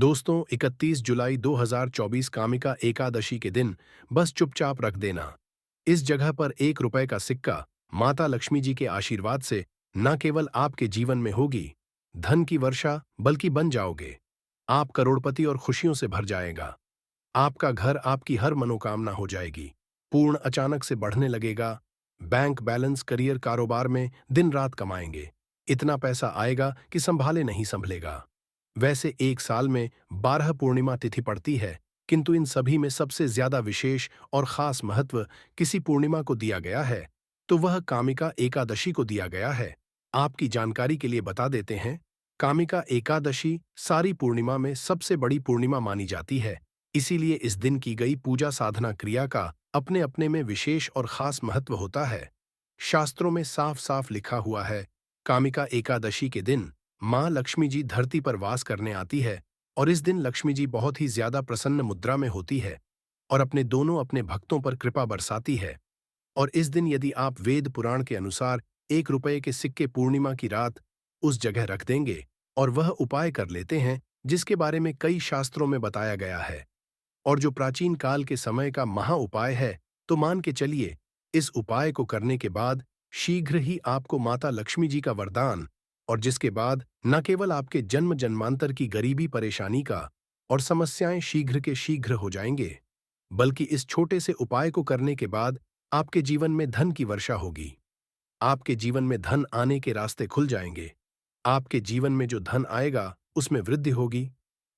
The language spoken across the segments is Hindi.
दोस्तों, 31 जुलाई 2024 कामिका एकादशी के दिन बस चुपचाप रख देना। इस जगह पर 1 रुपए का सिक्का माता लक्ष्मी जी के आशीर्वाद से न केवल आपके जीवन में होगी धन की वर्षा, बल्कि बन जाओगे। आप करोड़पति और खुशियों से भर जाएगा। आपका घर आपकी हर मनोकामना हो जाएगी। पूर्ण अचानक से बढ़ने लगेगा। बैंक बैलेंस, करियर, कारोबार में दिन रात कमाएंगे। इतना पैसा आएगा कि संभाले नहीं संभलेगा। वैसे एक साल में 12 पूर्णिमा तिथि पड़ती है, किंतु इन सभी में सबसे ज्यादा विशेष और खास महत्व किसी पूर्णिमा को दिया गया है, तो वह कामिका एकादशी को दिया गया है। आपकी जानकारी के लिए बता देते हैं, कामिका एकादशी सारी पूर्णिमा में सबसे बड़ी पूर्णिमा मानी जाती है। इसीलिए इस दिन की गई पूजा साधना क्रिया का अपने अपने में विशेष और खास महत्व होता है। शास्त्रों में साफ साफ लिखा हुआ है, कामिका एकादशी के दिन माँ लक्ष्मी जी धरती पर वास करने आती है और इस दिन लक्ष्मी जी बहुत ही ज्यादा प्रसन्न मुद्रा में होती है और अपने भक्तों पर कृपा बरसाती है। और इस दिन यदि आप वेद पुराण के अनुसार 1 रुपए के सिक्के पूर्णिमा की रात उस जगह रख देंगे और वह उपाय कर लेते हैं जिसके बारे में कई शास्त्रों में बताया गया है और जो प्राचीन काल के समय का महा उपाय है, तो मान के चलिए इस उपाय को करने के बाद शीघ्र ही आपको माता लक्ष्मी जी का वरदान, और जिसके बाद न केवल आपके जन्म जन्मांतर की गरीबी परेशानी का और समस्याएं शीघ्र के शीघ्र हो जाएंगे, बल्कि इस छोटे से उपाय को करने के बाद आपके जीवन में धन की वर्षा होगी। आपके जीवन में धन आने के रास्ते खुल जाएंगे। आपके जीवन में जो धन आएगा उसमें वृद्धि होगी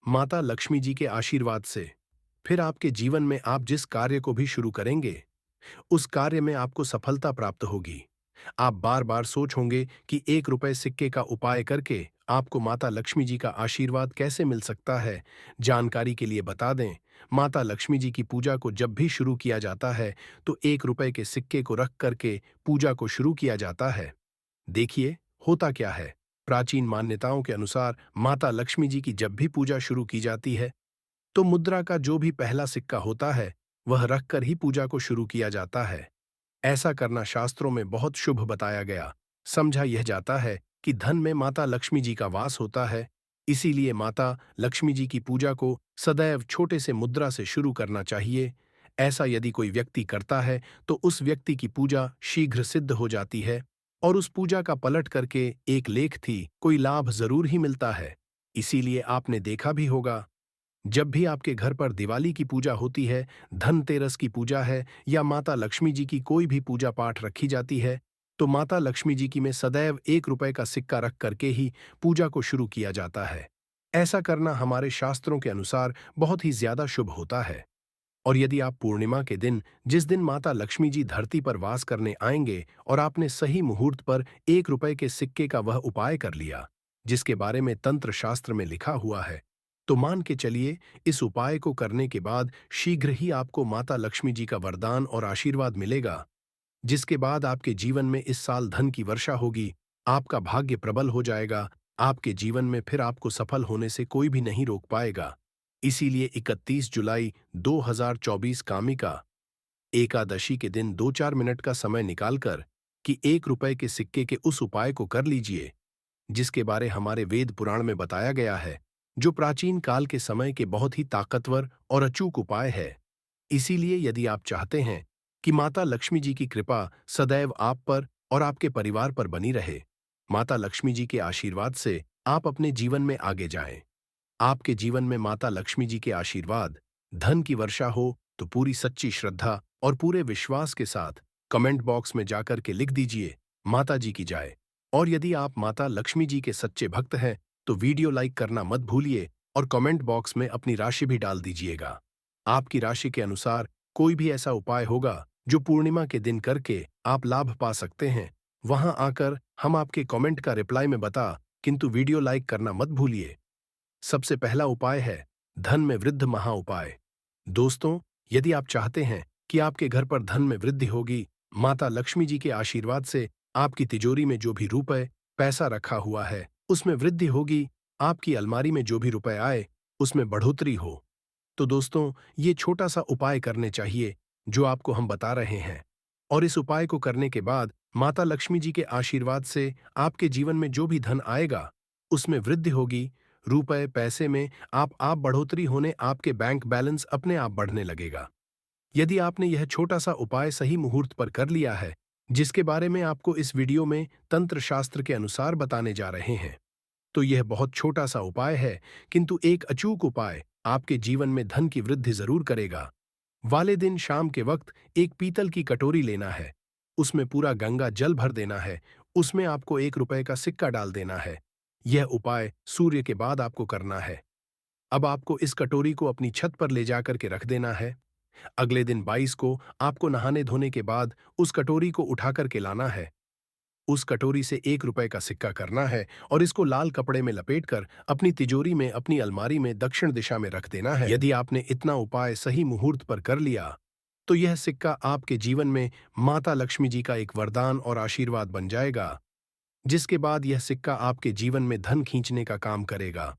माता लक्ष्मी जी के आशीर्वाद से। फिर आपके जीवन में आप जिस कार्य को भी शुरू करेंगे, उस कार्य में आपको सफलता प्राप्त होगी। आप बार बार सोच होंगे कि 1 रुपए सिक्के का उपाय करके आपको माता लक्ष्मी जी का आशीर्वाद कैसे मिल सकता है। जानकारी के लिए बता दें, माता लक्ष्मी जी की पूजा को जब भी शुरू किया जाता है तो 1 रुपए के सिक्के को रख करके पूजा को शुरू किया जाता है। देखिए होता क्या है, प्राचीन मान्यताओं के अनुसार माता लक्ष्मी जी की जब भी पूजा शुरू की जाती है तो मुद्रा का जो भी पहला सिक्का होता है वह रखकर ही पूजा को शुरू किया जाता है। ऐसा करना शास्त्रों में बहुत शुभ बताया गया। समझा यह जाता है कि धन में माता लक्ष्मी जी का वास होता है। इसीलिए माता लक्ष्मी जी की पूजा को सदैव छोटे से मुद्रा से शुरू करना चाहिए। ऐसा यदि कोई व्यक्ति करता है तो उस व्यक्ति की पूजा शीघ्र सिद्ध हो जाती है और उस पूजा का पलट करके एक लेख थी कोई लाभ जरूर ही मिलता है। इसीलिए आपने देखा भी होगा, जब भी आपके घर पर दिवाली की पूजा होती है, धनतेरस की पूजा है या माता लक्ष्मी जी की कोई भी पूजा पाठ रखी जाती है, तो माता लक्ष्मी जी की में सदैव 1 रुपए का सिक्का रख करके ही पूजा को शुरू किया जाता है। ऐसा करना हमारे शास्त्रों के अनुसार बहुत ही ज्यादा शुभ होता है। और यदि आप पूर्णिमा के दिन, जिस दिन माता लक्ष्मी जी धरती पर वास करने आएंगे और आपने सही मुहूर्त पर 1 रुपए के सिक्के का वह उपाय कर लिया जिसके बारे में तंत्र शास्त्र में लिखा हुआ है, तो मान के चलिए इस उपाय को करने के बाद शीघ्र ही आपको माता लक्ष्मी जी का वरदान और आशीर्वाद मिलेगा, जिसके बाद आपके जीवन में इस साल धन की वर्षा होगी। आपका भाग्य प्रबल हो जाएगा। आपके जीवन में फिर आपको सफल होने से कोई भी नहीं रोक पाएगा। इसीलिए 31 जुलाई 2024 कामिका एकादशी के दिन 2-4 मिनट का समय निकालकर कि 1 रुपए के सिक्के के उस उपाय को कर लीजिए जिसके बारे हमारे वेद पुराण में बताया गया है, जो प्राचीन काल के समय के बहुत ही ताकतवर और अचूक उपाय है। इसीलिए यदि आप चाहते हैं कि माता लक्ष्मी जी की कृपा सदैव आप पर और आपके परिवार पर बनी रहे, माता लक्ष्मी जी के आशीर्वाद से आप अपने जीवन में आगे जाएं, आपके जीवन में माता लक्ष्मी जी के आशीर्वाद, धन की वर्षा हो, तो पूरी सच्ची श्रद्धा और पूरे विश्वास के साथ कमेंट बॉक्स में जाकर के लिख दीजिए, माता जी की जय। और यदि आप माता लक्ष्मी जी के सच्चे भक्त हैं तो वीडियो लाइक करना मत भूलिए और कमेंट बॉक्स में अपनी राशि भी डाल दीजिएगा। आपकी राशि के अनुसार कोई भी ऐसा उपाय होगा जो पूर्णिमा के दिन करके आप लाभ पा सकते हैं, वहां आकर हम आपके कमेंट का रिप्लाई में बता, किंतु वीडियो लाइक करना मत भूलिए। सबसे पहला उपाय है धन में वृद्धि महा उपाय। दोस्तों, यदि आप चाहते हैं कि आपके घर पर धन में वृद्धि होगी, माता लक्ष्मी जी के आशीर्वाद से आपकी तिजोरी में जो भी रुपए पैसा रखा हुआ है उसमें वृद्धि होगी, आपकी अलमारी में जो भी रुपए आए उसमें बढ़ोतरी हो, तो दोस्तों ये छोटा सा उपाय करने चाहिए जो आपको हम बता रहे हैं। और इस उपाय को करने के बाद माता लक्ष्मी जी के आशीर्वाद से आपके जीवन में जो भी धन आएगा उसमें वृद्धि होगी, रुपए पैसे में आप बढ़ोतरी होने आपके बैंक बैलेंस अपने आप बढ़ने लगेगा। यदि आपने यह छोटा सा उपाय सही मुहूर्त पर कर लिया है, जिसके बारे में आपको इस वीडियो में तंत्र शास्त्र के अनुसार बताने जा रहे हैं, तो यह बहुत छोटा सा उपाय है, किंतु एक अचूक उपाय आपके जीवन में धन की वृद्धि जरूर करेगा। वाले दिन शाम के वक्त एक पीतल की कटोरी लेना है, उसमें पूरा गंगा जल भर देना है, उसमें आपको 1 रुपए का सिक्का डाल देना है। यह उपाय सूर्य के बाद आपको करना है। अब आपको इस कटोरी को अपनी छत पर ले जाकर के रख देना है। अगले दिन 22 को आपको नहाने धोने के बाद उस कटोरी को उठा करके लाना है। उस कटोरी से 1 रुपए का सिक्का करना है और इसको लाल कपड़े में लपेटकर अपनी तिजोरी में अपनी अलमारी में दक्षिण दिशा में रख देना है। यदि आपने इतना उपाय सही मुहूर्त पर कर लिया, तो यह सिक्का आपके जीवन में माता लक्ष्मी जी का एक वरदान और आशीर्वाद बन जाएगा, जिसके बाद यह सिक्का आपके जीवन में धन खींचने का काम करेगा।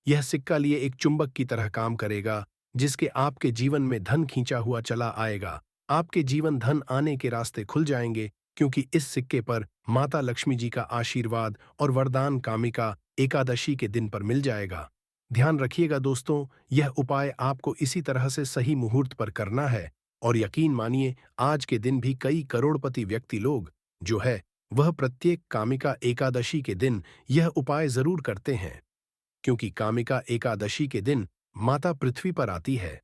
यह सिक्का लिए एक चुंबक की तरह काम करेगा, जिसके आपके जीवन में धन खींचा हुआ चला आएगा। आपके जीवन धन आने के रास्ते खुल जाएंगे, क्योंकि इस सिक्के पर माता लक्ष्मी जी का आशीर्वाद और वरदान कामिका एकादशी के दिन पर मिल जाएगा। ध्यान रखिएगा दोस्तों, यह उपाय आपको इसी तरह से सही मुहूर्त पर करना है, और यकीन मानिए आज के दिन भी कई करोड़पति व्यक्ति लोग जो है वह प्रत्येक कामिका एकादशी के दिन यह उपाय जरूर करते हैं, क्योंकि कामिका एकादशी के दिन माता पृथ्वी पर आती है।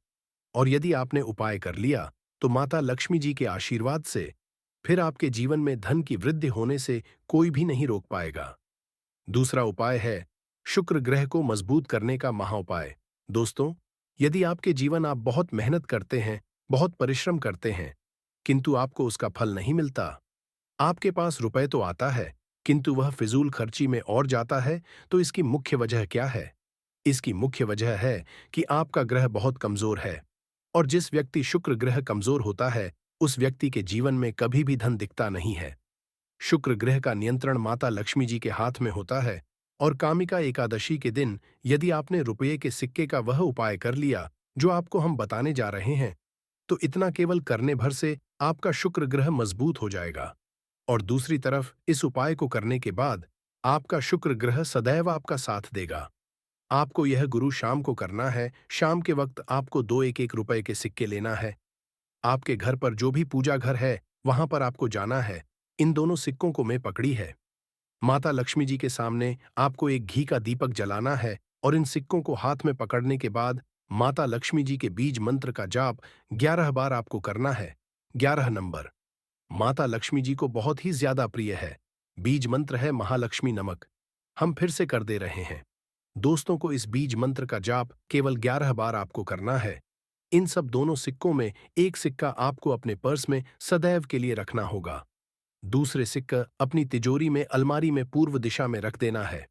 और यदि आपने उपाय कर लिया, तो माता लक्ष्मी जी के आशीर्वाद से फिर आपके जीवन में धन की वृद्धि होने से कोई भी नहीं रोक पाएगा। दूसरा उपाय है शुक्र ग्रह को मजबूत करने का महाउपाय। दोस्तों, यदि आपके जीवन आप बहुत मेहनत करते हैं, बहुत परिश्रम करते हैं, किंतु आपको उसका फल नहीं मिलता, आपके पास रुपए तो आता है, किंतु वह फिजूल खर्ची में और जाता है, तो इसकी मुख्य वजह क्या है? इसकी मुख्य वजह है कि आपका ग्रह बहुत कमजोर है, और जिस व्यक्ति शुक्र ग्रह कमजोर होता है, उस व्यक्ति के जीवन में कभी भी धन दिखता नहीं है। शुक्र ग्रह का नियंत्रण माता लक्ष्मी जी के हाथ में होता है, और कामिका एकादशी के दिन यदि आपने रुपये के सिक्के का वह उपाय कर लिया जो आपको हम बताने जा रहे हैं, तो इतना केवल करने भर से आपका शुक्र ग्रह मजबूत हो जाएगा। और दूसरी तरफ इस उपाय को करने के बाद आपका शुक्र ग्रह सदैव आपका साथ देगा। आपको यह गुरु शाम को करना है। शाम के वक्त आपको 2 1 1 रुपए के सिक्के लेना है। आपके घर पर जो भी पूजा घर है, वहां पर आपको जाना है। इन दोनों सिक्कों को मैं पकड़ी है। माता लक्ष्मी जी के सामने आपको एक घी का दीपक जलाना है, और इन सिक्कों को हाथ में पकड़ने के बाद माता लक्ष्मी जी के बीज मंत्र का जाप 11 बार आपको करना है। 11 नंबर माता लक्ष्मी जी को बहुत ही ज्यादा प्रिय है। बीज मंत्र है महालक्ष्मी नमक। हम फिर से कर दे रहे हैं। दोस्तों को इस बीज मंत्र का जाप केवल 11 बार आपको करना है। इन सब दोनों सिक्कों में एक सिक्का आपको अपने पर्स में सदैव के लिए रखना होगा। दूसरे सिक्का अपनी तिजोरी में अलमारी में पूर्व दिशा में रख देना है।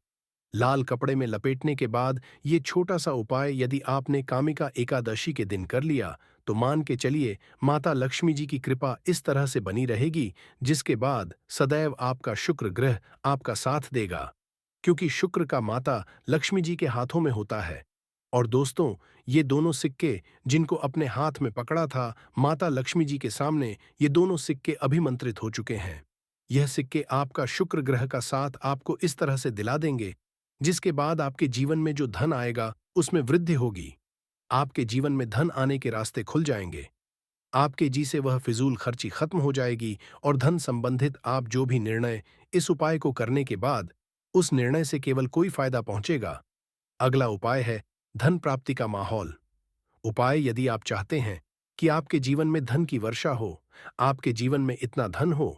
लाल कपड़े में लपेटने के बाद ये छोटा सा उपाय यदि आपने कामिका एकादशी के दिन कर लिया, तो मान के चलिए माता लक्ष्मी जी की कृपा इस तरह से बनी रहेगी, जिसके बाद सदैव आपका शुक्र ग्रह आपका साथ देगा, क्योंकि शुक्र का माता लक्ष्मी जी के हाथों में होता है। और दोस्तों, ये दोनों सिक्के जिनको अपने हाथ में पकड़ा था माता लक्ष्मी जी के सामने, ये दोनों सिक्के अभिमंत्रित हो चुके हैं। यह सिक्के आपका शुक्र ग्रह का साथ आपको इस तरह से दिला देंगे, जिसके बाद आपके जीवन में जो धन आएगा उसमें वृद्धि होगी। आपके जीवन में धन आने के रास्ते खुल जाएंगे। आपके जी से वह फिजूल खर्ची खत्म हो जाएगी, और धन संबंधित आप जो भी निर्णय इस उपाय को करने के बाद उस निर्णय से केवल कोई फायदा पहुंचेगा। अगला उपाय है धन प्राप्ति का माहौल। उपाय यदि आप चाहते हैं कि आपके जीवन में धन की वर्षा हो, आपके जीवन में इतना धन हो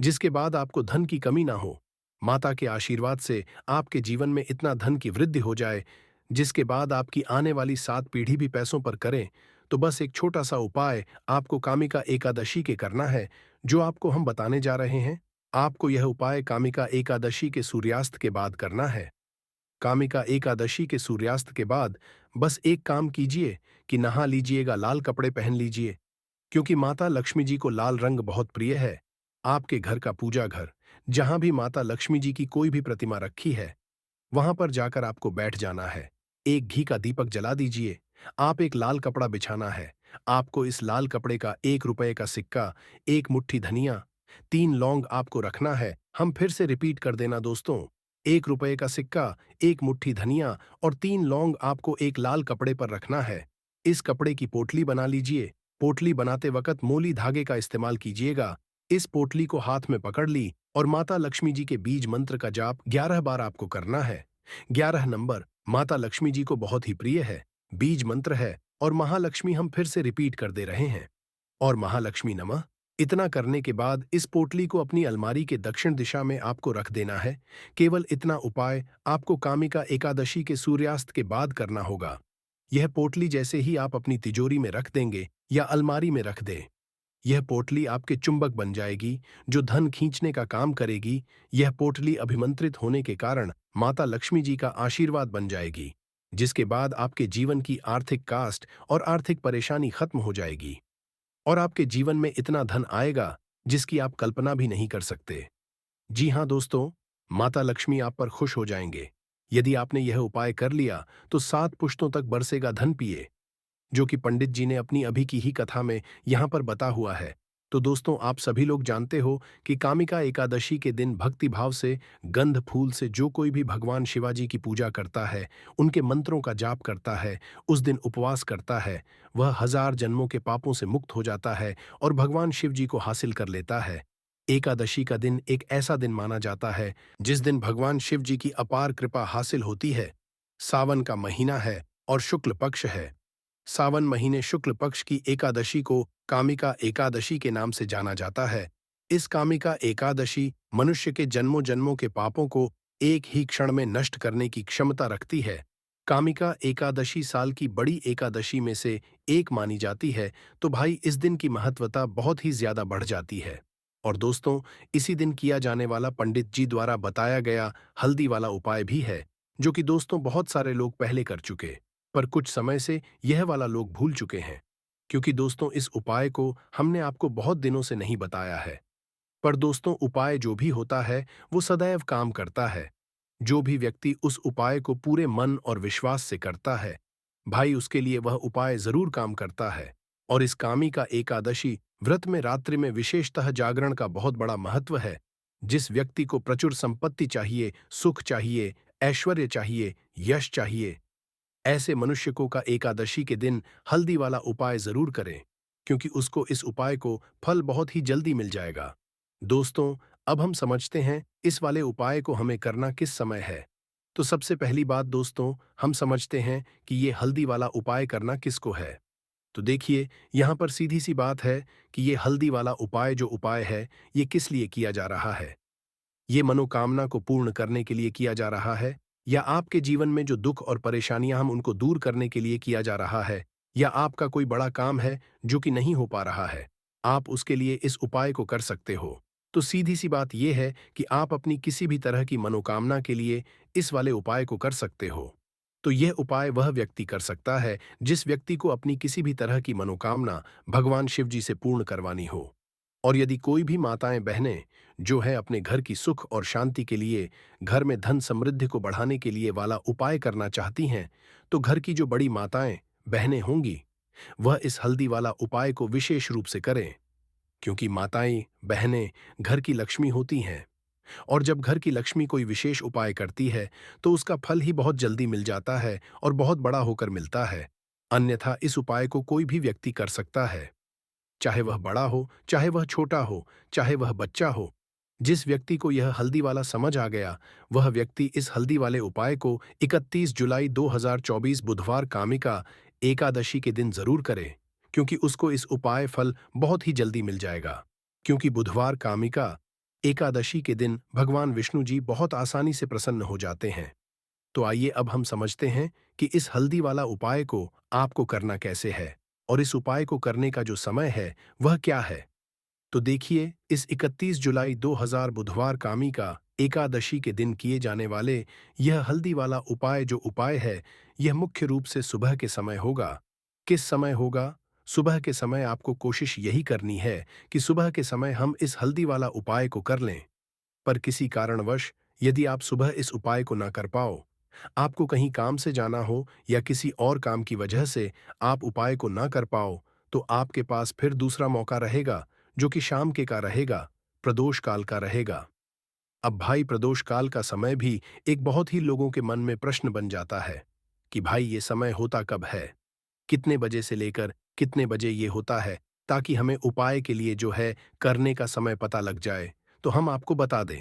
जिसके बाद आपको धन की कमी ना हो, माता के आशीर्वाद से आपके जीवन में इतना धन की वृद्धि हो जाए जिसके बाद आपकी आने वाली 7 पीढ़ी भी पैसों पर करें, तो बस एक छोटा सा उपाय आपको कामिका एकादशी के करना है, जो आपको हम बताने जा रहे हैं। आपको यह उपाय कामिका एकादशी के सूर्यास्त के बाद करना है। कामिका एकादशी के सूर्यास्त के बाद बस एक काम कीजिए कि नहा लीजिएगा, लाल कपड़े पहन लीजिए, क्योंकि माता लक्ष्मी जी को लाल रंग बहुत प्रिय है। आपके घर का पूजा घर, जहां भी माता लक्ष्मी जी की कोई भी प्रतिमा रखी है, वहां पर जाकर आपको बैठ जाना है। एक घी का दीपक जला दीजिए। आप एक लाल कपड़ा बिछाना है। आपको इस लाल कपड़े का 1 रुपए का सिक्का, एक मुट्ठी धनिया, 3 लौंग आपको रखना है। हम फिर से रिपीट कर देना दोस्तों, 1 रुपए का सिक्का, एक मुट्ठी धनिया और 3 लौंग आपको एक लाल कपड़े पर रखना है। इस कपड़े की पोटली बना लीजिए। पोटली बनाते वक्त मोली धागे का इस्तेमाल कीजिएगा। इस पोटली को हाथ में पकड़ ली और माता लक्ष्मी जी के बीज मंत्र का जाप 11 बार आपको करना है। 11 नंबर माता लक्ष्मी जी को बहुत ही प्रिय है, बीज मंत्र है और महालक्ष्मी हम फिर से रिपीट कर दे रहे हैं। और महालक्ष्मी नमः। इतना करने के बाद इस पोटली को अपनी अलमारी के दक्षिण दिशा में आपको रख देना है। केवल इतना उपाय आपको कामिका एकादशी के सूर्यास्त के बाद करना होगा। यह पोटली जैसे ही आप अपनी तिजोरी में रख देंगे या अलमारी में रख दें, यह पोटली आपके चुंबक बन जाएगी, जो धन खींचने का काम करेगी। यह पोटली अभिमंत्रित होने के कारण माता लक्ष्मी जी का आशीर्वाद बन जाएगी, जिसके बाद आपके जीवन की आर्थिक कास्ट और आर्थिक परेशानी खत्म हो जाएगी और आपके जीवन में इतना धन आएगा जिसकी आप कल्पना भी नहीं कर सकते। जी हाँ दोस्तों, माता लक्ष्मी आप पर खुश हो जाएंगे। यदि आपने यह उपाय कर लिया तो 7 पुश्तों तक बरसेगा धन पिए, जो कि पंडित जी ने अपनी अभी की ही कथा में यहाँ पर बता हुआ है। तो दोस्तों, आप सभी लोग जानते हो कि कामिका एकादशी के दिन भक्ति भाव से गंध फूल से जो कोई भी भगवान शिवाजी की पूजा करता है, उनके मंत्रों का जाप करता है, उस दिन उपवास करता है, वह 1000 जन्मों के पापों से मुक्त हो जाता है और भगवान शिव जी को हासिल कर लेता है। एकादशी का दिन एक ऐसा दिन माना जाता है जिस दिन भगवान शिव जी की अपार कृपा हासिल होती है। सावन का महीना है और शुक्ल पक्ष है। सावन महीने शुक्ल पक्ष की एकादशी को कामिका एकादशी के नाम से जाना जाता है। इस कामिका एकादशी मनुष्य के जन्मों जन्मों के पापों को एक ही क्षण में नष्ट करने की क्षमता रखती है। कामिका एकादशी साल की बड़ी एकादशी में से एक मानी जाती है, तो भाई इस दिन की महत्वता बहुत ही ज्यादा बढ़ जाती है। और दोस्तों, इसी दिन किया जाने वाला पंडित जी द्वारा बताया गया हल्दी वाला उपाय भी है, जो कि दोस्तों बहुत सारे लोग पहले कर चुके, पर कुछ समय से यह वाला लोग भूल चुके हैं, क्योंकि दोस्तों इस उपाय को हमने आपको बहुत दिनों से नहीं बताया है। पर दोस्तों, उपाय जो भी होता है वो सदैव काम करता है। जो भी व्यक्ति उस उपाय को पूरे मन और विश्वास से करता है, भाई उसके लिए वह उपाय जरूर काम करता है। और इस कामिका एकादशी व्रत में रात्रि में विशेषतः जागरण का बहुत बड़ा महत्व है। जिस व्यक्ति को प्रचुर संपत्ति चाहिए, सुख चाहिए, ऐश्वर्य चाहिए, यश चाहिए, ऐसे मनुष्य को का एकादशी के दिन हल्दी वाला उपाय जरूर करें, क्योंकि उसको इस उपाय को फल बहुत ही जल्दी मिल जाएगा। दोस्तों, अब हम समझते हैं इस वाले उपाय को हमें करना किस समय है। तो सबसे पहली बात दोस्तों, हम समझते हैं कि ये हल्दी वाला उपाय करना किसको है। तो देखिए, यहाँ पर सीधी सी बात है कि ये हल्दी वाला उपाय जो उपाय है, ये किस लिए किया जा रहा है। ये मनोकामना को पूर्ण करने के लिए किया जा रहा है, या आपके जीवन में जो दुख और परेशानियां हम उनको दूर करने के लिए किया जा रहा है, या आपका कोई बड़ा काम है जो कि नहीं हो पा रहा है, आप उसके लिए इस उपाय को कर सकते हो। तो सीधी सी बात यह है कि आप अपनी किसी भी तरह की मनोकामना के लिए इस वाले उपाय को कर सकते हो। तो यह उपाय वह व्यक्ति कर सकता है जिस व्यक्ति को अपनी किसी भी तरह की मनोकामना भगवान शिव जी से पूर्ण करवानी हो। और यदि कोई भी माताएं बहनें जो है अपने घर की सुख और शांति के लिए, घर में धन समृद्धि को बढ़ाने के लिए वाला उपाय करना चाहती हैं, तो घर की जो बड़ी माताएं बहनें होंगी, वह इस हल्दी वाला उपाय को विशेष रूप से करें, क्योंकि माताएं बहनें घर की लक्ष्मी होती हैं। और जब घर की लक्ष्मी कोई विशेष उपाय करती है तो उसका फल ही बहुत जल्दी मिल जाता है और बहुत बड़ा होकर मिलता है। अन्यथा इस उपाय को कोई भी व्यक्ति कर सकता है, चाहे वह बड़ा हो, चाहे वह छोटा हो, चाहे वह बच्चा हो। जिस व्यक्ति को यह हल्दी वाला समझ आ गया, वह व्यक्ति इस हल्दी वाले उपाय को 31 जुलाई 2024 बुधवार कामिका एकादशी के दिन जरूर करे, क्योंकि उसको इस उपाय फल बहुत ही जल्दी मिल जाएगा। क्योंकि बुधवार कामिका एकादशी के दिन भगवान विष्णु जी बहुत आसानी से प्रसन्न हो जाते हैं। तो आइए अब हम समझते हैं कि इस हल्दी वाला उपाय को आपको करना कैसे है और इस उपाय को करने का जो समय है वह क्या है। तो देखिए, इस 31 जुलाई 2000 बुधवार कामिका एकादशी के दिन किए जाने वाले यह हल्दी वाला उपाय जो उपाय है, यह मुख्य रूप से सुबह के समय होगा। किस समय होगा? सुबह के समय आपको कोशिश यही करनी है कि सुबह के समय हम इस हल्दी वाला उपाय को कर लें। पर किसी कारणवश यदि आप सुबह इस उपाय को ना कर पाओ, आपको कहीं काम से जाना हो या किसी और काम की वजह से आप उपाय को ना कर पाओ, तो आपके पास फिर दूसरा मौका रहेगा, जो कि शाम के का रहेगा, प्रदोष काल का रहेगा। अब भाई प्रदोष काल का समय भी एक बहुत ही लोगों के मन में प्रश्न बन जाता है कि भाई ये समय होता कब है, कितने बजे से लेकर कितने बजे ये होता है, ताकि हमें उपाय के लिए जो है करने का समय पता लग जाए। तो हम आपको बता दें,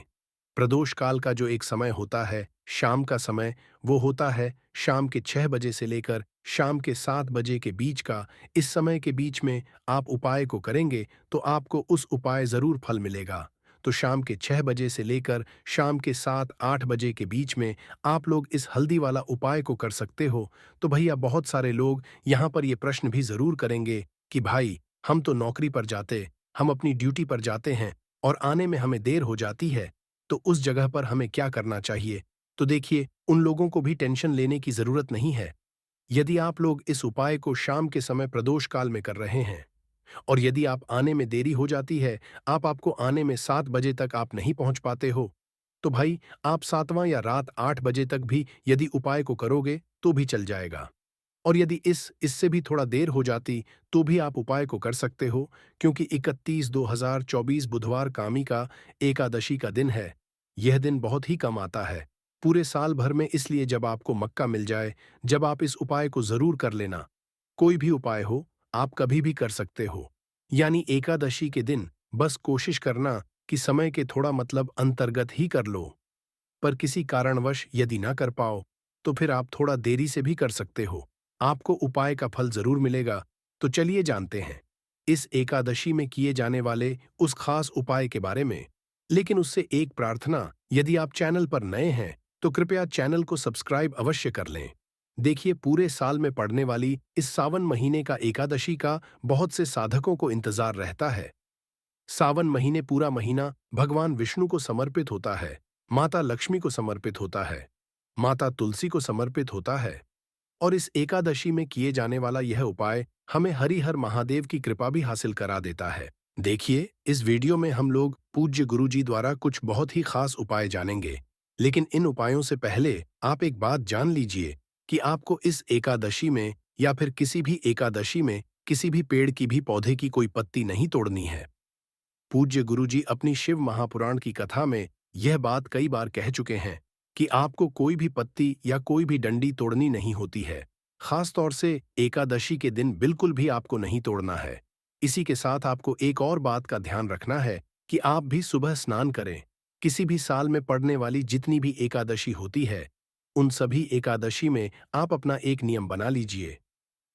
प्रदोष काल का जो एक समय होता है, शाम का समय, वो होता है शाम के 6 बजे से लेकर शाम के 7 बजे के बीच का। इस समय के बीच में आप उपाय को करेंगे तो आपको उस उपाय जरूर फल मिलेगा। तो शाम के 6 बजे से लेकर शाम के 7-8 बजे के बीच में आप लोग इस हल्दी वाला उपाय को कर सकते हो। तो भैया बहुत सारे लोग यहाँ पर ये प्रश्न भी जरूर करेंगे कि भाई हम तो नौकरी पर जाते, हम अपनी ड्यूटी पर जाते हैं और आने में हमें देर हो जाती है, तो उस जगह पर हमें क्या करना चाहिए? तो देखिए, उन लोगों को भी टेंशन लेने की जरूरत नहीं है। यदि आप लोग इस उपाय को शाम के समय प्रदोष काल में कर रहे हैं और यदि आप आने में देरी हो जाती है, आपको आने में 7 बजे तक आप नहीं पहुंच पाते हो, तो भाई आप 7वां या रात 8 बजे तक भी यदि उपाय को करोगे तो भी चल जाएगा। और यदि इससे भी थोड़ा देर हो जाती तो भी आप उपाय को कर सकते हो, क्योंकि 31/2/2024 बुधवार कामी का एकादशी का दिन है। यह दिन बहुत ही कम आता है पूरे साल भर में, इसलिए जब आपको मौका मिल जाए, जब आप इस उपाय को जरूर कर लेना। कोई भी उपाय हो, आप कभी भी कर सकते हो। यानी एकादशी के दिन बस कोशिश करना कि समय के थोड़ा मतलब अंतर्गत ही कर लो। पर किसी कारणवश यदि ना कर पाओ, तो फिर आप थोड़ा देरी से भी कर सकते हो। आपको उपाय का फल जरूर मिलेगा। तो चलिए जानते हैं इस एकादशी में किए जाने वाले उस खास उपाय के बारे में। लेकिन उससे एक प्रार्थना, यदि आप चैनल पर नए हैं तो कृपया चैनल को सब्सक्राइब अवश्य कर लें। देखिए, पूरे साल में पड़ने वाली इस सावन महीने का एकादशी का बहुत से साधकों को इंतजार रहता है। सावन महीने पूरा महीना भगवान विष्णु को समर्पित होता है, माता लक्ष्मी को समर्पित होता है, माता तुलसी को समर्पित होता है। और इस एकादशी में किए जाने वाला यह उपाय हमें हरिहर महादेव की कृपा भी हासिल करा देता है। देखिए, इस वीडियो में हम लोग पूज्य गुरु जी द्वारा कुछ बहुत ही खास उपाय जानेंगे। लेकिन इन उपायों से पहले आप एक बात जान लीजिए कि आपको इस एकादशी में या फिर किसी भी एकादशी में किसी भी पेड़ की भी पौधे की कोई पत्ती नहीं तोड़नी है। पूज्य गुरुजी अपनी शिव महापुराण की कथा में यह बात कई बार कह चुके हैं कि आपको कोई भी पत्ती या कोई भी डंडी तोड़नी नहीं होती है। खास तौर से एकादशी के दिन बिल्कुल भी आपको नहीं तोड़ना है। इसी के साथ आपको एक और बात का ध्यान रखना है कि आप भी सुबह स्नान करें। किसी भी साल में पड़ने वाली जितनी भी एकादशी होती है, उन सभी एकादशी में आप अपना एक नियम बना लीजिए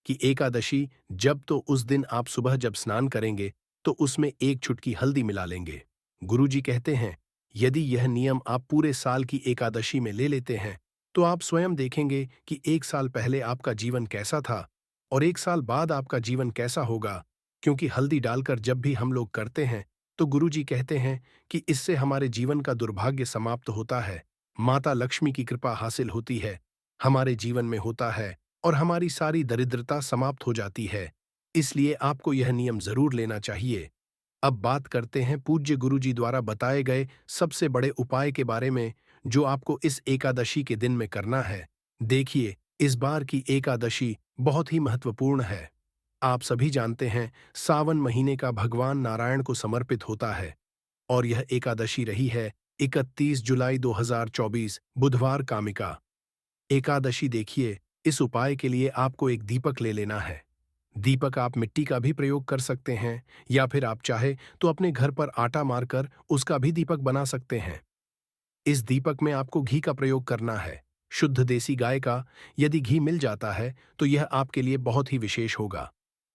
कि एकादशी जब तो उस दिन आप सुबह जब स्नान करेंगे तो उसमें एक चुटकी हल्दी मिला लेंगे। गुरुजी कहते हैं, यदि यह नियम आप पूरे साल की एकादशी में ले लेते हैं तो आप स्वयं देखेंगे कि एक साल पहले आपका जीवन कैसा था और एक साल बाद आपका जीवन कैसा होगा। क्योंकि हल्दी डालकर जब भी हम लोग करते हैं तो गुरुजी कहते हैं कि इससे हमारे जीवन का दुर्भाग्य समाप्त होता है, माता लक्ष्मी की कृपा हासिल होती है, हमारे जीवन में होता है और हमारी सारी दरिद्रता समाप्त हो जाती है। इसलिए आपको यह नियम जरूर लेना चाहिए। अब बात करते हैं पूज्य गुरुजी द्वारा बताए गए सबसे बड़े उपाय के बारे में, जो आपको इस एकादशी के दिन में करना है। देखिए, इस बार की एकादशी बहुत ही महत्वपूर्ण है। आप सभी जानते हैं, सावन महीने का भगवान नारायण को समर्पित होता है और यह एकादशी रही है 31 जुलाई 2024 बुधवार कामिका एकादशी। देखिए, इस उपाय के लिए आपको एक दीपक ले लेना है। दीपक आप मिट्टी का भी प्रयोग कर सकते हैं या फिर आप चाहे तो अपने घर पर आटा मारकर उसका भी दीपक बना सकते हैं। इस दीपक में आपको घी का प्रयोग करना है, शुद्ध देसी गाय का। यदि घी मिल जाता है तो यह आपके लिए बहुत ही विशेष होगा।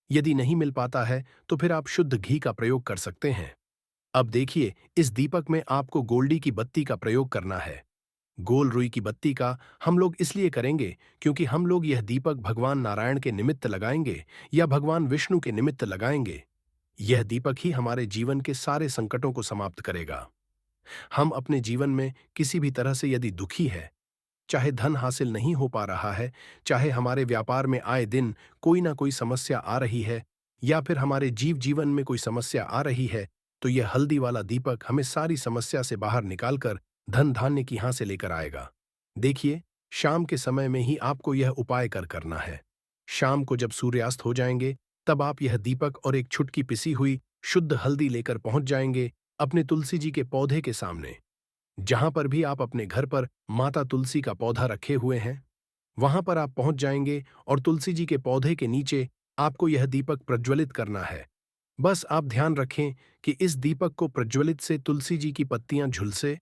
यदि नहीं मिल पाता है तो फिर आप शुद्ध घी का प्रयोग कर सकते हैं। अब देखिए, इस दीपक में आपको गोल्डी की बत्ती का प्रयोग करना है। गोल रुई की बत्ती का हम लोग इसलिए करेंगे क्योंकि हम लोग यह दीपक भगवान नारायण के निमित्त लगाएंगे या भगवान विष्णु के निमित्त लगाएंगे। यह दीपक ही हमारे जीवन के सारे संकटों को समाप्त करेगा। हम अपने जीवन में किसी भी तरह से यदि दुखी है, चाहे धन हासिल नहीं हो पा रहा है, चाहे हमारे व्यापार में आए दिन कोई ना कोई समस्या आ रही है या फिर हमारे जीवन में कोई समस्या आ रही है, तो यह हल्दी वाला दीपक हमें सारी समस्या से बाहर निकालकर धन धान्य की हां से लेकर आएगा। देखिए, शाम के समय में ही आपको यह उपाय करना है। शाम को जब सूर्यास्त हो जाएंगे तब आप यह दीपक और एक छुटकी पिसी हुई शुद्ध हल्दी लेकर पहुंच जाएंगे अपने तुलसी जी के पौधे के सामने। जहां पर भी आप अपने घर पर माता तुलसी का पौधा रखे हुए हैं, वहां पर आप पहुंच जाएंगे और तुलसी जी के पौधे के नीचे आपको यह दीपक प्रज्वलित करना है। बस आप ध्यान रखें कि इस दीपक को प्रज्वलित से तुलसी जी की पत्तियां झुलसे,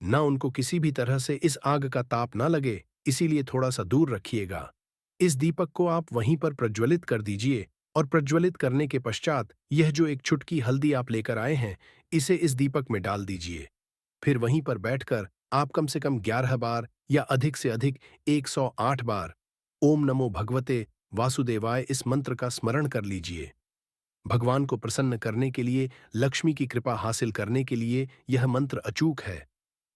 ना उनको किसी भी तरह से इस आग का ताप ना लगे, इसीलिए थोड़ा सा दूर रखिएगा। इस दीपक को आप वहीं पर प्रज्वलित कर दीजिए और प्रज्वलित करने के पश्चात यह जो एक चुटकी हल्दी आप लेकर आए हैं, इसे इस दीपक में डाल दीजिए। फिर वहीं पर बैठकर आप कम से कम 11 बार या अधिक से अधिक 108 बार ओम नमो भगवते वासुदेवाय इस मंत्र का स्मरण कर लीजिए। भगवान को प्रसन्न करने के लिए, लक्ष्मी की कृपा हासिल करने के लिए यह मंत्र अचूक है।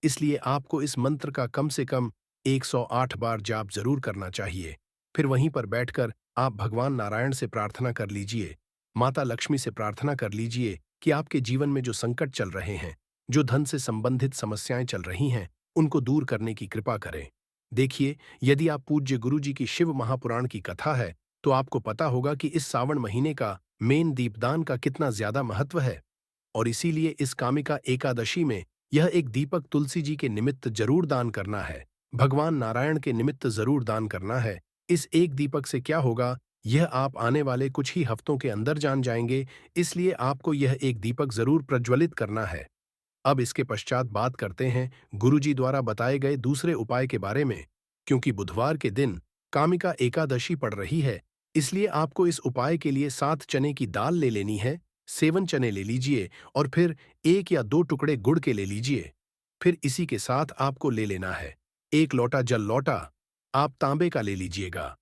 इसलिए आपको इस मंत्र का कम से कम 108 बार जाप जरूर करना चाहिए। फिर वहीं पर बैठकर आप भगवान नारायण से प्रार्थना कर लीजिए, माता लक्ष्मी से प्रार्थना कर लीजिए कि आपके जीवन में जो संकट चल रहे हैं, जो धन से संबंधित समस्याएं चल रही हैं, उनको दूर करने की कृपा करें। देखिए, यदि आप पूज्य गुरु जी की शिव महापुराण की कथा है, तो आपको पता होगा कि इस सावन महीने का मेन दीपदान का कितना ज्यादा महत्व है। और इसीलिए इस कामिका एकादशी में यह एक दीपक तुलसी जी के निमित्त जरूर दान करना है, भगवान नारायण के निमित्त जरूर दान करना है। इस एक दीपक से क्या होगा, यह आप आने वाले कुछ ही हफ्तों के अंदर जान जाएंगे, इसलिए आपको यह एक दीपक जरूर प्रज्वलित करना है। अब इसके पश्चात बात करते हैं गुरुजी द्वारा बताए गए दूसरे उपाय के बारे में। क्योंकि बुधवार के दिन कामिका एकादशी पड़ रही है, इसलिए आपको इस उपाय के लिए 7 चने की दाल ले लेनी है, 7 चने ले लीजिए और फिर 1 या 2 टुकड़े गुड़ के ले लीजिए। फिर इसी के साथ आपको ले लेना है 1 लोटा जल लोटा, आप तांबे का ले लीजिएगा।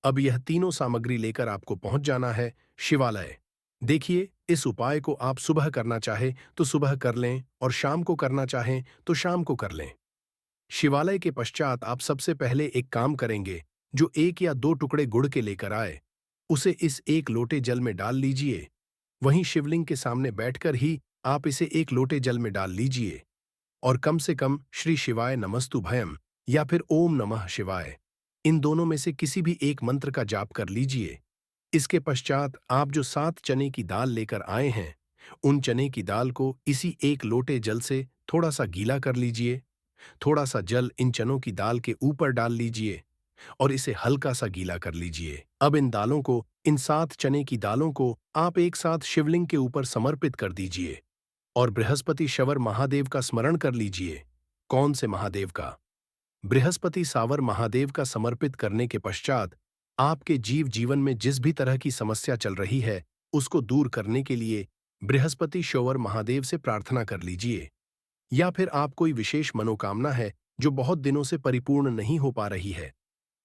अब यह तीनों सामग्री लेकर आपको पहुंच जाना है शिवालय। देखिए, इस उपाय को आप सुबह करना चाहे तो सुबह कर लें और शाम को करना चाहें तो शाम को कर लें। शिवालय के पश्चात आप सबसे पहले एक काम करेंगे, जो 1 या 2 टुकड़े गुड़ के लेकर आए, उसे इस 1 लोटे जल में डाल लीजिए। वहीं शिवलिंग के सामने बैठकर ही आप इसे 1 लोटे जल में डाल लीजिए और कम से कम श्री शिवाय नमस्तु भयम या फिर ओम नमः शिवाय, इन दोनों में से किसी भी एक मंत्र का जाप कर लीजिए। इसके पश्चात आप जो 7 चने की दाल लेकर आए हैं, उन चने की दाल को इसी 1 लोटे जल से थोड़ा सा गीला कर लीजिए। थोड़ा सा जल इन चनों की दाल के ऊपर डाल लीजिए और इसे हल्का सा गीला कर लीजिए। अब इन दालों को, इन 7 चने की दालों को आप एक साथ शिवलिंग के ऊपर समर्पित कर दीजिए और बृहस्पति शवर महादेव का स्मरण कर लीजिए। कौन से महादेव का? बृहस्पति सावर महादेव का समर्पित करने के पश्चात आपके जीवन में जिस भी तरह की समस्या चल रही है, उसको दूर करने के लिए बृहस्पति शोवर महादेव से प्रार्थना कर लीजिए। या फिर आप कोई विशेष मनोकामना है जो बहुत दिनों से परिपूर्ण नहीं हो पा रही है,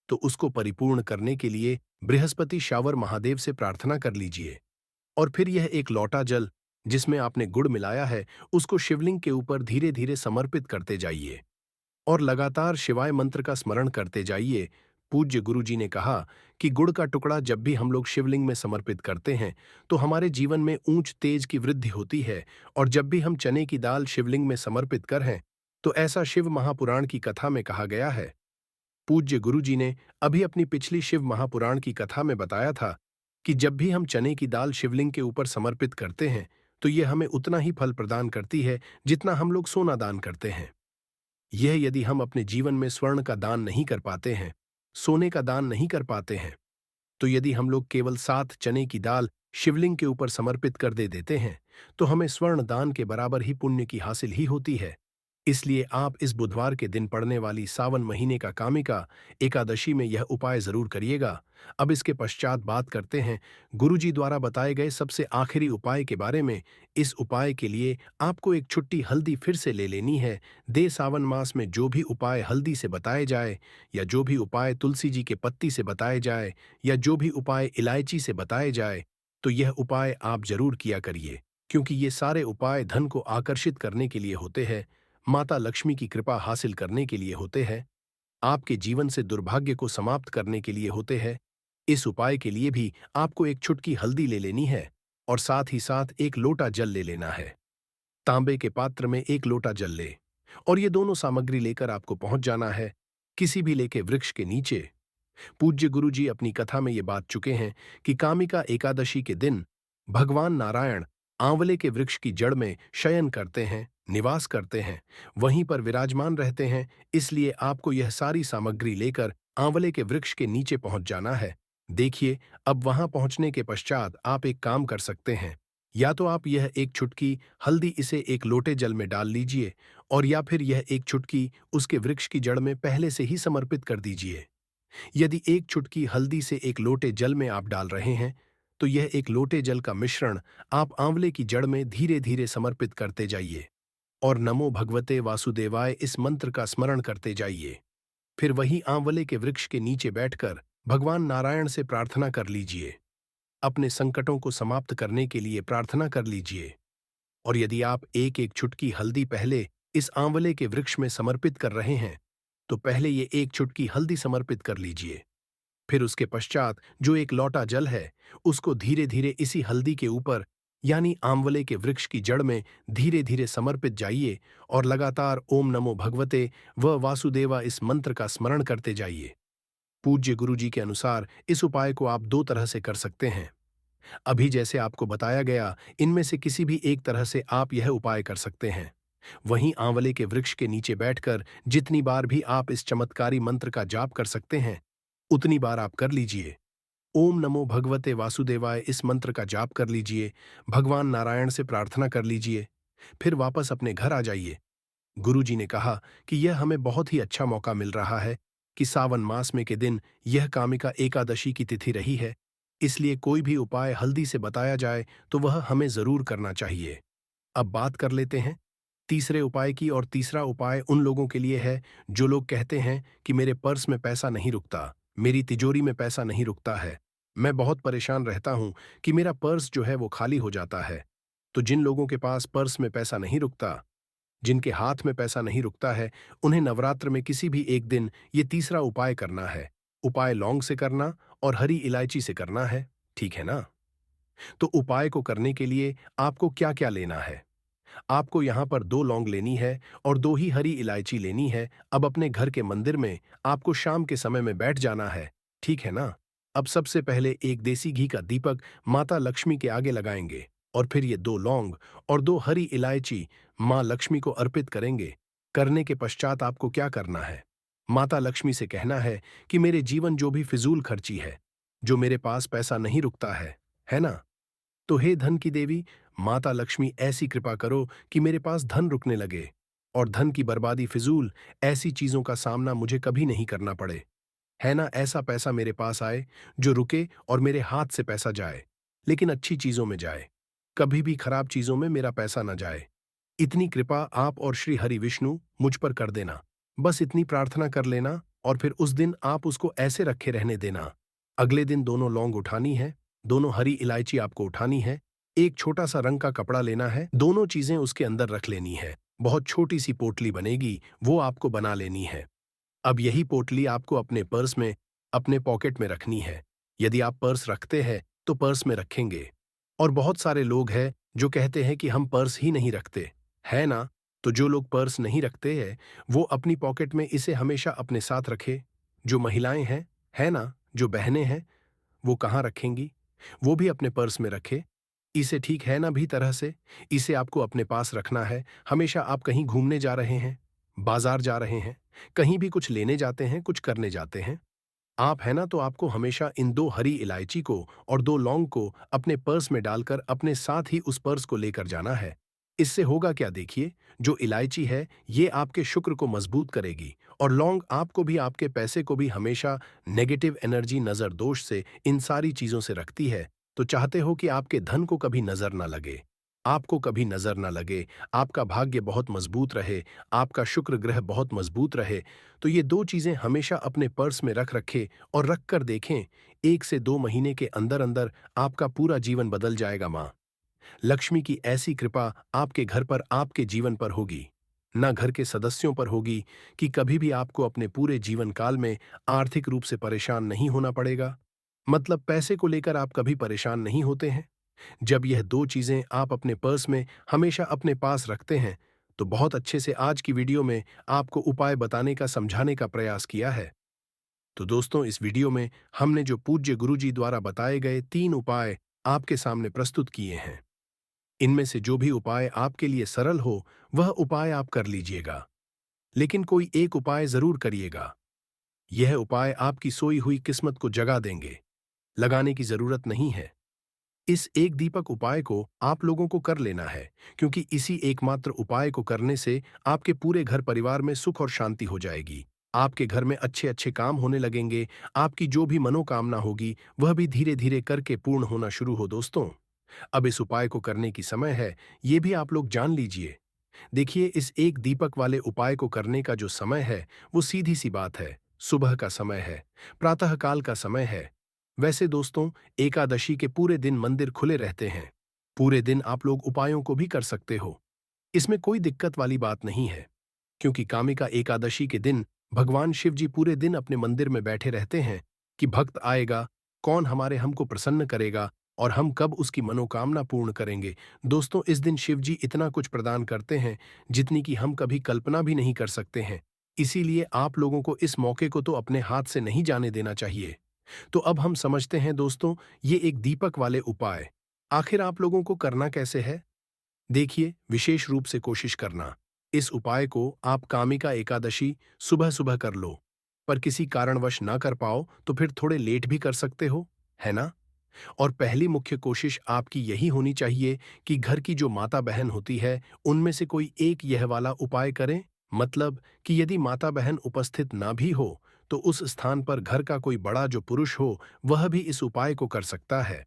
तो उसको परिपूर्ण करने के लिए बृहस्पति शावर महादेव से प्रार्थना कर लीजिए। और फिर यह एक लोटा जल जिसमें आपने गुड़ मिलाया है, उसको शिवलिंग के ऊपर धीरे धीरे समर्पित करते जाइए और लगातार शिवाय मंत्र का स्मरण करते जाइए। पूज्य गुरु जी ने कहा कि गुड़ का टुकड़ा जब भी हम लोग शिवलिंग में समर्पित करते हैं, तो हमारे जीवन में ऊंच तेज की वृद्धि होती है। और जब भी हम चने की दाल शिवलिंग में समर्पित कर हैं, तो ऐसा शिव महापुराण की कथा में कहा गया है। पूज्य गुरु जी ने अभी अपनी पिछली शिव महापुराण की कथा में बताया था कि जब भी हम चने की दाल शिवलिंग के ऊपर समर्पित करते हैं, तो यह हमें उतना ही फल प्रदान करती है जितना हम लोग सोना दान करते हैं। यह यदि हम अपने जीवन में स्वर्ण का दान नहीं कर पाते हैं, सोने का दान नहीं कर पाते हैं, तो यदि हम लोग केवल 7 चने की दाल शिवलिंग के ऊपर समर्पित कर दे देते हैं, तो हमें स्वर्ण दान के बराबर ही पुण्य की हासिल ही होती है। इसलिए आप इस बुधवार के दिन पड़ने वाली सावन महीने का कामिका एकादशी में यह उपाय जरूर करिएगा। अब इसके पश्चात बात करते हैं गुरुजी द्वारा बताए गए सबसे आखिरी उपाय के बारे में। इस उपाय के लिए आपको एक छुट्टी हल्दी फिर से ले लेनी है। दे सावन मास में जो भी उपाय हल्दी से बताए जाए, या जो भी उपाय तुलसी जी के पत्ती से बताए जाए, या जो भी उपाय इलायची से बताए जाए, तो यह उपाय आप जरूर किया करिए, क्योंकि ये सारे उपाय धन को आकर्षित करने के लिए होते हैं, माता लक्ष्मी की कृपा हासिल करने के लिए होते हैं, आपके जीवन से दुर्भाग्य को समाप्त करने के लिए होते हैं। इस उपाय के लिए भी आपको एक चुटकी हल्दी ले लेनी है और साथ ही साथ 1 लोटा जल ले लेना है। तांबे के पात्र में 1 लोटा जल ले और ये दोनों सामग्री लेकर आपको पहुंच जाना है किसी भी लेके वृक्ष के नीचे। पूज्य गुरु जी अपनी कथा में ये बात चुके हैं कि कामिका एकादशी के दिन भगवान नारायण आंवले के वृक्ष की जड़ में शयन करते हैं, निवास करते हैं, वहीं पर विराजमान रहते हैं, इसलिए आपको यह सारी सामग्री लेकर आंवले के वृक्ष के नीचे पहुंच जाना है। देखिए, अब वहां पहुंचने के पश्चात आप एक काम कर सकते हैं। या तो आप यह एक चुटकी हल्दी इसे एक लोटे जल में डाल लीजिए, और या फिर यह एक चुटकी उसके वृक्ष की जड़ में पहले से ही समर्पित कर दीजिए। यदि एक चुटकी हल्दी से एक लोटे जल में आप डाल रहे हैं, तो यह एक लोटे जल का मिश्रण आप आंवले की जड़ में धीरे धीरे समर्पित करते जाइए, और नमो भगवते वासुदेवाय इस मंत्र का स्मरण करते जाइए। फिर वही आंवले के वृक्ष के नीचे बैठकर भगवान नारायण से प्रार्थना कर लीजिए। अपने संकटों को समाप्त करने के लिए प्रार्थना कर लीजिए। और यदि आप एक एक चुटकी हल्दी पहले इस आंवले के वृक्ष में समर्पित कर रहे हैं, तो पहले ये एक चुटकी हल्दी समर्पित कर लीजिए। फिर उसके पश्चात जो एक लौटा जल है, उसको धीरे धीरे इसी हल्दी के ऊपर यानी आंवले के वृक्ष की जड़ में धीरे धीरे समर्पित जाइए, और लगातार ओम नमो भगवते व वासुदेवा इस मंत्र का स्मरण करते जाइए। पूज्य गुरुजी के अनुसार इस उपाय को आप दो तरह से कर सकते हैं। अभी जैसे आपको बताया गया, इनमें से किसी भी एक तरह से आप यह उपाय कर सकते हैं। वहीं आंवले के वृक्ष के नीचे बैठकर जितनी बार भी आप इस चमत्कारी मंत्र का जाप कर सकते हैं, उतनी बार आप कर लीजिए। ओम नमो भगवते वासुदेवाय इस मंत्र का जाप कर लीजिए, भगवान नारायण से प्रार्थना कर लीजिए, फिर वापस अपने घर आ जाइए। गुरुजी ने कहा कि यह हमें बहुत ही अच्छा मौका मिल रहा है कि सावन मास में के दिन यह कामिका एकादशी की तिथि रही है, इसलिए कोई भी उपाय हल्दी से बताया जाए तो वह हमें जरूर करना चाहिए। अब बात कर लेते हैं तीसरे उपाय की, और तीसरा उपाय उन लोगों के लिए है जो लोग कहते हैं कि मेरे पर्स में पैसा नहीं रुकता, मेरी तिजोरी में पैसा नहीं रुकता है, मैं बहुत परेशान रहता हूं कि मेरा पर्स जो है वो खाली हो जाता है। तो जिन लोगों के पास पर्स में पैसा नहीं रुकता, जिनके हाथ में पैसा नहीं रुकता है, उन्हें नवरात्र में किसी भी एक दिन ये तीसरा उपाय करना है। उपाय लौंग से करना और हरी इलायची से करना है, ठीक है ना? तो उपाय को करने के लिए आपको क्या क्या लेना है? आपको यहाँ पर 2 लौंग लेनी है और 2 ही हरी इलायची लेनी है। अब अपने घर के मंदिर में आपको शाम के समय में बैठ जाना है, ठीक है ना? अब सबसे पहले एक देसी घी का दीपक माता लक्ष्मी के आगे लगाएंगे, और फिर ये 2 लौंग और 2 हरी इलायची माँ लक्ष्मी को अर्पित करेंगे। करने के पश्चात आपको क्या करना है? माता लक्ष्मी से कहना है कि मेरे जीवन जो भी फिजूल खर्ची है, जो मेरे पास पैसा नहीं रुकता है ना? तो हे धन की देवी, माता लक्ष्मी ऐसी कृपा करो कि मेरे पास धन रुकने लगे, और धन की बर्बादी फिजूल ऐसी चीजों का सामना मुझे कभी नहीं करना पड़े, है ना? ऐसा पैसा मेरे पास आए जो रुके और मेरे हाथ से पैसा जाए, लेकिन अच्छी चीजों में जाए, कभी भी खराब चीजों में मेरा पैसा न जाए। इतनी कृपा आप और श्री हरि विष्णु मुझ पर कर देना। बस इतनी प्रार्थना कर लेना, और फिर उस दिन आप उसको ऐसे रखे रहने देना। अगले दिन दोनों लौंग उठानी है, दोनों हरी इलायची आपको उठानी है, एक छोटा सा रंग का कपड़ा लेना है, दोनों चीजें उसके अंदर रख लेनी है। बहुत छोटी सी पोटली बनेगी, वो आपको बना लेनी है। अब यही पोटली आपको अपने पर्स में, अपने पॉकेट में रखनी है। यदि आप पर्स रखते हैं तो पर्स में रखेंगे। और बहुत सारे लोग हैं जो कहते हैं कि हम पर्स ही नहीं रखते, है ना? तो जो लोग पर्स नहीं रखते हैं, वो अपनी पॉकेट में इसे हमेशा अपने साथ रखे। जो महिलाएं हैं, है ना, जो बहनें हैं, वो कहाँ रखेंगी? वो भी अपने पर्स में रखे। इसे, ठीक है ना, भी तरह से इसे आपको अपने पास रखना है। हमेशा आप कहीं घूमने जा रहे हैं, बाजार जा रहे हैं, कहीं भी कुछ लेने जाते हैं, कुछ करने जाते हैं, आप, है ना, तो आपको हमेशा इन 2 हरी इलायची को और 2 लौंग को अपने पर्स में डालकर अपने साथ ही उस पर्स को लेकर जाना है। इससे होगा क्या, देखिए, जो इलायची है ये आपके शुक्र को मजबूत करेगी, और लौंग आपको भी, आपके पैसे को भी हमेशा नेगेटिव एनर्जी, नजर दोष से, इन सारी चीजों से रखती है। तो चाहते हो कि आपके धन को कभी नजर ना लगे, आपको कभी नजर ना लगे, आपका भाग्य बहुत मजबूत रहे, आपका शुक्र ग्रह बहुत मजबूत रहे, तो ये 2 चीजें हमेशा अपने पर्स में रख रखें और रख कर देखें। 1 से 2 महीने के अंदर अंदर आपका पूरा जीवन बदल जाएगा। माँ लक्ष्मी की ऐसी कृपा आपके घर पर, आपके जीवन पर होगी, ना घर के सदस्यों पर होगी, कि कभी भी आपको अपने पूरे जीवन काल में आर्थिक रूप से परेशान नहीं होना पड़ेगा। मतलब पैसे को लेकर आप कभी परेशान नहीं होते हैं। जब यह 2 चीजें आप अपने पर्स में हमेशा अपने पास रखते हैं, तो बहुत अच्छे से आज की वीडियो में आपको उपाय बताने का, समझाने का प्रयास किया है। तो दोस्तों, इस वीडियो में हमने जो पूज्य गुरुजी द्वारा बताए गए 3 उपाय आपके सामने प्रस्तुत किए हैं। इनमें से जो भी उपाय आपके लिए सरल हो, वह उपाय आप कर लीजिएगा। लेकिन कोई एक उपाय जरूर करिएगा। यह उपाय आपकी सोई हुई किस्मत को जगा देंगे। लगाने की जरूरत नहीं है। इस एक दीपक उपाय को आप लोगों को कर लेना है, क्योंकि इसी एकमात्र उपाय को करने से आपके पूरे घर परिवार में सुख और शांति हो जाएगी। आपके घर में अच्छे अच्छे काम होने लगेंगे। आपकी जो भी मनोकामना होगी, वह भी धीरे धीरे करके पूर्ण होना शुरू हो दोस्तों। अब इस उपाय को करने की समय है, ये भी आप लोग जान लीजिए। देखिए, इस एक दीपक वाले उपाय को करने का जो समय है, वो सीधी सी बात है, सुबह का समय है, प्रातःकाल का समय है। वैसे दोस्तों, एकादशी के पूरे दिन मंदिर खुले रहते हैं। पूरे दिन आप लोग उपायों को भी कर सकते हो। इसमें कोई दिक्कत वाली बात नहीं है, क्योंकि कामिका एकादशी के दिन भगवान शिव जी पूरे दिन अपने मंदिर में बैठे रहते हैं कि भक्त आएगा, कौन हमारे हमको प्रसन्न करेगा और हम कब उसकी मनोकामना पूर्ण करेंगे। दोस्तों, इस दिन शिव जी इतना कुछ प्रदान करते हैं जितनी कि हम कभी कल्पना भी नहीं कर सकते हैं। इसीलिए आप लोगों को इस मौके को तो अपने हाथ से नहीं जाने देना चाहिए। तो अब हम समझते हैं दोस्तों, ये एक दीपक वाले उपाय आखिर आप लोगों को करना कैसे है। देखिए, विशेष रूप से कोशिश करना। इस उपाय को आप कामिका एकादशी सुबह सुबह कर लो, पर किसी कारणवश ना कर पाओ तो फिर थोड़े लेट भी कर सकते हो, है ना। और पहली मुख्य कोशिश आपकी यही होनी चाहिए कि घर की जो माता बहन होती है, उनमें से कोई एक यह वाला उपाय करें। मतलब कि यदि माता बहन उपस्थित ना भी हो, तो उस स्थान पर घर का कोई बड़ा जो पुरुष हो, वह भी इस उपाय को कर सकता है।